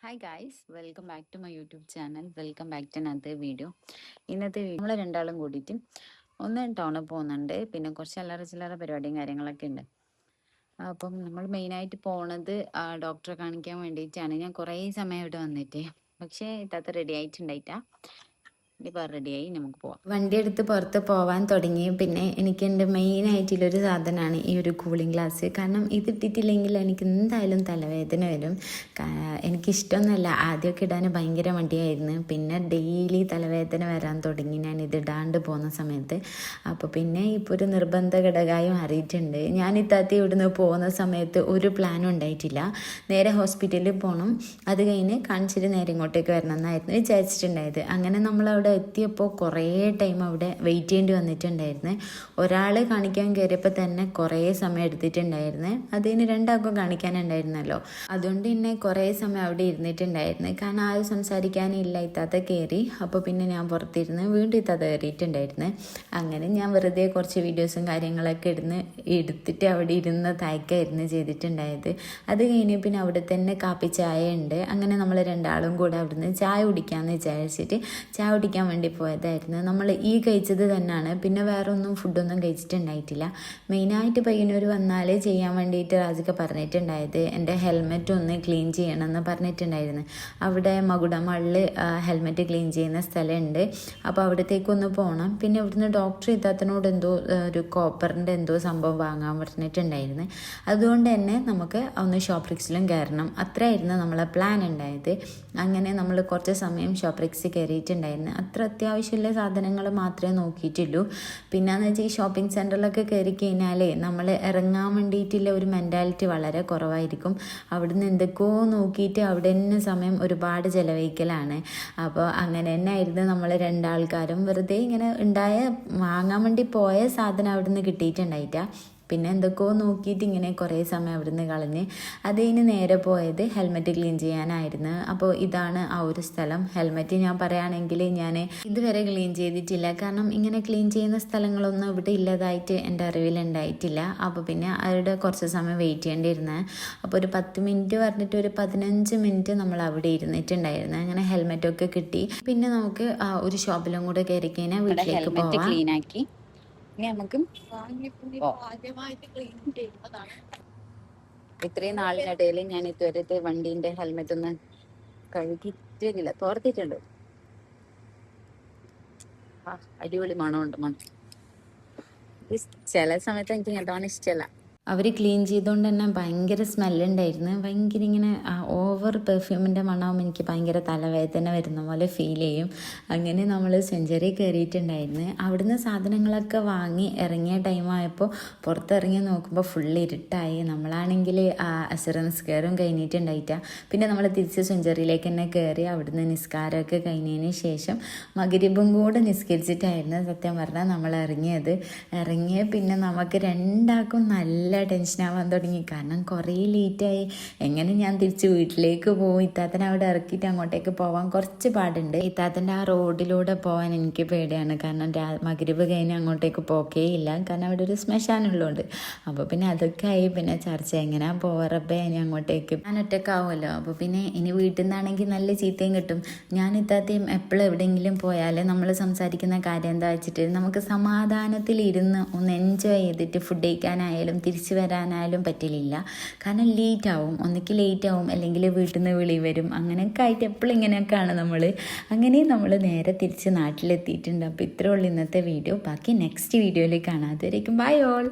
Hi guys, welcome back to my YouTube channel. Welcome back to another video. ഇന്നത്തെ നമ്മൾ രണ്ടാളും കൂടിയിട്ട് ഒന്ന് ടൗണിൽ പോകുന്നുണ്ട്. പിന്നെ കുറച്ച് അല്ലറ ചില്ലറ പരിപാടിയും കാര്യങ്ങളൊക്കെ ഉണ്ട്. അപ്പം നമ്മൾ മെയിനായിട്ട് പോണത് ഡോക്ടറെ കാണിക്കാൻ വേണ്ടിയിട്ടാണ്. ഞാൻ കുറേ സമയം ഇവിടെ വന്നിട്ട്, പക്ഷേ ഇത്താത്ത റെഡി ആയിട്ടുണ്ടായിട്ടാ. ഇപ്പം റെഡിയായി, നമുക്ക് പോവാം. വണ്ടി എടുത്ത് പുറത്ത് പോവാൻ തുടങ്ങി. പിന്നെ എനിക്ക് എൻ്റെ മെയിനായിട്ടുള്ളൊരു സാധനമാണ് ഈ ഒരു കൂളിംഗ് ഗ്ലാസ്. കാരണം ഇതിട്ടിട്ടില്ലെങ്കിൽ എനിക്ക് എന്തായാലും തലവേദന വരും. എനിക്കിഷ്ടമൊന്നുമല്ല, ആദ്യമൊക്കെ ഇടാൻ ഭയങ്കര മടിയായിരുന്നു. പിന്നെ ഡെയിലി തലവേദന വരാൻ തുടങ്ങി ഞാൻ ഇതിടാണ്ട് പോകുന്ന സമയത്ത്. അപ്പോൾ പിന്നെ ഇപ്പോൾ ഒരു നിർബന്ധ ഘടകമായി മാറിയിട്ടുണ്ട്. ഞാൻ ഇത്താത്തി ഇവിടുന്ന് പോകുന്ന സമയത്ത് ഒരു പ്ലാനും ഉണ്ടായിട്ടില്ല. നേരെ ഹോസ്പിറ്റലിൽ പോകണം, അത് കഴിഞ്ഞ് കാണിച്ചിട്ട് നേരെ ഇങ്ങോട്ടേക്ക് വരണം എന്നായിരുന്നു വിചാരിച്ചിട്ടുണ്ടായത്. അങ്ങനെ നമ്മളവിടെ എത്തിയപ്പോൾ കുറേ ടൈം അവിടെ വെയിറ്റ് ചെയ്യേണ്ടി വന്നിട്ടുണ്ടായിരുന്നു. ഒരാൾ കാണിക്കാൻ കയറിയപ്പോൾ തന്നെ കുറേ സമയം എടുത്തിട്ടുണ്ടായിരുന്നു. അതിന് രണ്ടാൾക്കും കാണിക്കാനുണ്ടായിരുന്നല്ലോ, അതുകൊണ്ട് തന്നെ കുറേ സമയം അവിടെ ഇരുന്നിട്ടുണ്ടായിരുന്നു. കാരണം ആരും സംസാരിക്കാനില്ല. ഇത്താത്ത കയറി. അപ്പോൾ പിന്നെ ഞാൻ പുറത്തിരുന്ന് വീണ്ടും ഇത്താത്ത കയറിയിട്ടുണ്ടായിരുന്നു. അങ്ങനെ ഞാൻ വെറുതെ കുറച്ച് വീഡിയോസും കാര്യങ്ങളൊക്കെ എടുത്തിട്ട് അവിടെ ഇരുന്ന് തയ്ക്കായിരുന്നു ചെയ്തിട്ടുണ്ടായത്. അത് കഴിഞ്ഞ് പിന്നെ അവിടെ തന്നെ കാപ്പി ചായ ഉണ്ട്. അങ്ങനെ നമ്മൾ രണ്ടാളും കൂടെ അവിടുന്ന് ചായ കുടിക്കാമെന്ന് വിചാരിച്ചിട്ട് ചായ കുടിക്കാൻ വേണ്ടി പോയതായിരുന്നു. നമ്മൾ ഈ കഴിച്ചത് തന്നെയാണ്, പിന്നെ വേറെ ഒന്നും ഫുഡൊന്നും കഴിച്ചിട്ടുണ്ടായിട്ടില്ല. മെയിനായിട്ട് പയ്യന്നൂർ വന്നാൽ ചെയ്യാൻ വേണ്ടിയിട്ട് റാസിക പറഞ്ഞിട്ടുണ്ടായത് എൻ്റെ ഹെൽമെറ്റ് ഒന്ന് ക്ലീൻ ചെയ്യണമെന്ന് പറഞ്ഞിട്ടുണ്ടായിരുന്നു. അവിടെ മകുടമള്ളിൽ ഹെൽമെറ്റ് ക്ലീൻ ചെയ്യുന്ന സ്ഥലമുണ്ട്. അപ്പോൾ അവിടത്തേക്കൊന്ന് പോകണം. പിന്നെ ഇവിടുന്ന് ഡോക്ടർ ഇത്താത്തനോട് എന്തോ ഒരു കോപ്പറിൻ്റെ എന്തോ സംഭവം വാങ്ങാൻ പറഞ്ഞിട്ടുണ്ടായിരുന്നു. അതുകൊണ്ട് തന്നെ നമുക്ക് ഒന്ന് ഷോപ്രിക്സിലും കയറണം. അത്രയായിരുന്നു നമ്മളെ പ്ലാൻ ഉണ്ടായത്. അങ്ങനെ നമ്മൾ കുറച്ച് സമയം ഷോപ്രിക്സ് കയറിയിട്ടുണ്ടായിരുന്നു. അത്ര അത്യാവശ്യമുള്ള സാധനങ്ങൾ മാത്രമേ നോക്കിയിട്ടുള്ളൂ. പിന്നെയെന്ന് വെച്ചാൽ ഈ ഷോപ്പിംഗ് സെൻറ്ററിലൊക്കെ കയറി കഴിഞ്ഞാൽ നമ്മൾ ഇറങ്ങാൻ വേണ്ടിയിട്ടുള്ള ഒരു മെൻറ്റാലിറ്റി വളരെ കുറവായിരിക്കും. അവിടുന്ന് എന്തൊക്കെയോ നോക്കിയിട്ട് അവിടെ തന്നെ സമയം ഒരുപാട് ചിലവഴിക്കലാണ്. അപ്പോൾ അങ്ങനെ തന്നെ ആയിരുന്നു നമ്മൾ രണ്ടാൾക്കാരും വെറുതെ ഇങ്ങനെ വാങ്ങാൻ വേണ്ടി പോയ സാധനം അവിടുന്ന് കിട്ടിയിട്ടുണ്ടായിട്ടാ. പിന്നെ എന്തൊക്കെയോ നോക്കിയിട്ട് ഇങ്ങനെ കുറേ സമയം അവിടുന്ന് കളഞ്ഞ് അത് കഴിഞ്ഞ് നേരെ പോയത് ഹെൽമെറ്റ് ക്ലീൻ ചെയ്യാനായിരുന്നു. അപ്പോൾ ഇതാണ് ആ ഒരു സ്ഥലം. ഹെൽമെറ്റ് ഞാൻ പറയുകയാണെങ്കിൽ ഞാൻ ഇതുവരെ ക്ലീൻ ചെയ്തിട്ടില്ല. കാരണം ഇങ്ങനെ ക്ലീൻ ചെയ്യുന്ന സ്ഥലങ്ങളൊന്നും ഇവിടെ ഇല്ലതായിട്ട് എൻ്റെ അറിവിലുണ്ടായിട്ടില്ല. അപ്പോൾ പിന്നെ അവരുടെ കുറച്ച് സമയം വെയിറ്റ് ചെയ്യേണ്ടിയിരുന്നത്. അപ്പോൾ ഒരു 10 മിനിറ്റ് പറഞ്ഞിട്ട് ഒരു 15 മിനിറ്റ് നമ്മൾ അവിടെ ഇരുന്നിട്ടുണ്ടായിരുന്നു. അങ്ങനെ ഹെൽമെറ്റൊക്കെ കിട്ടി. പിന്നെ നമുക്ക് ഒരു ഷോപ്പിലും കൂടെ കയറി കഴിഞ്ഞാൽ വീട്ടിലേക്ക് പോകാം. ക്ലീനാക്കി നമുക്ക് ഇത്രയും നാളിനിടയിൽ ഞാൻ ഇതുവരെ വണ്ടീൻ്റെ ഹെൽമെറ്റ് ഒന്നും കഴുകിയിട്ടില്ല, തോർത്തിട്ടുണ്ട്. അടിപൊളി മണമുണ്ട്. ചില സമയത്ത് എനിക്ക് ഇങ്ങനത്തെ ഇഷ്ടമല്ല. അവർ ക്ലീൻ ചെയ്തുകൊണ്ട് തന്നെ ഭയങ്കര സ്മെല്ലുണ്ടായിരുന്നു. ഭയങ്കര ഇങ്ങനെ ഓവർ പെർഫ്യൂമിൻ്റെ മണവും എനിക്ക് ഭയങ്കര തലവേദന വരുന്ന പോലെ ഫീൽ ചെയ്യും. അങ്ങനെ നമ്മൾ സെഞ്ചുറി കയറിയിട്ടുണ്ടായിരുന്നു. അവിടുന്ന് സാധനങ്ങളൊക്കെ വാങ്ങി ഇറങ്ങിയ ടൈമായപ്പോൾ പുറത്തിറങ്ങി നോക്കുമ്പോൾ ഫുള്ള് ഇരുട്ടായി. നമ്മളാണെങ്കിൽ അസർ നിസ്കാരം കഴിഞ്ഞിട്ടുണ്ടായിട്ടാ. പിന്നെ നമ്മൾ തിരിച്ച് സെഞ്ചുറിയിലേക്ക് തന്നെ കയറി. അവിടുന്ന് നിസ്കാരമൊക്കെ കഴിഞ്ഞതിന് ശേഷം മഗ്‌രിബും കൂടെ നിസ്കരിച്ചിട്ടായിരുന്നു സത്യം പറഞ്ഞാൽ നമ്മൾ ഇറങ്ങിയ പിന്നെ നമുക്ക് രണ്ടാൾക്കും നല്ല ടെൻഷനാവാൻ തുടങ്ങി. കാരണം കുറേ ലേറ്റായി. എങ്ങനെ ഞാൻ തിരിച്ച് വീട്ടിലേക്ക് പോകും? ഇത്താത്തനെ അവിടെ ഇറക്കിയിട്ട് അങ്ങോട്ടേക്ക് പോകാൻ കുറച്ച് പാടുണ്ട്. ഇത്താത്തൻ്റെ ആ റോഡിലൂടെ പോകാൻ എനിക്ക് പേടിയാണ്. കാരണം മഗ്‌രിബ് കഴിഞ്ഞ് അങ്ങോട്ടേക്ക് പോക്കേ ഇല്ല. കാരണം അവിടെ ഒരു ശ്മശാനമുള്ളതുകൊണ്ട്. അപ്പോൾ പിന്നെ അതൊക്കെ ആയി. പിന്നെ ചർച്ച എങ്ങനെയാ പോവാറപ്പേ ഇനി അങ്ങോട്ടേക്ക് ഞാൻ ഒറ്റക്കാവുമല്ലോ. അപ്പോൾ പിന്നെ ഇനി വീട്ടിൽ നിന്നാണെങ്കിൽ നല്ല ചീത്തയും കിട്ടും. ഞാൻ ഇത്താത്തയും എപ്പോഴും എവിടെയെങ്കിലും പോയാൽ നമ്മൾ സംസാരിക്കുന്ന കാര്യം എന്താ വെച്ചിട്ട് നമുക്ക് സമാധാനത്തിലിരുന്ന് ഒന്ന് എൻജോയ് ചെയ്തിട്ട് ഫുഡ് കഴിക്കാനായാലും തിരിച്ചു വരാനായാലും പറ്റില്ല. കാരണം ലേറ്റ് ആവും. ഒന്നിക്ക് ലേറ്റ് ആവും, അല്ലെങ്കിൽ വീട്ടിൽ നിന്ന് വിളി വരും. അങ്ങനെയൊക്കെ ആയിട്ട് എപ്പോഴും ഇങ്ങനെയൊക്കെയാണ് നമ്മൾ. അങ്ങനെ നമ്മൾ നേരെ തിരിച്ച് നാട്ടിലെത്തിയിട്ടുണ്ട്. അപ്പോൾ ഇത്രേ ഉള്ളൂ ഇന്നത്തെ വീഡിയോ. ബാക്കി നെക്സ്റ്റ് വീഡിയോയിൽ കാണാം. അതുവരേക്കും ബൈ ഓൾ.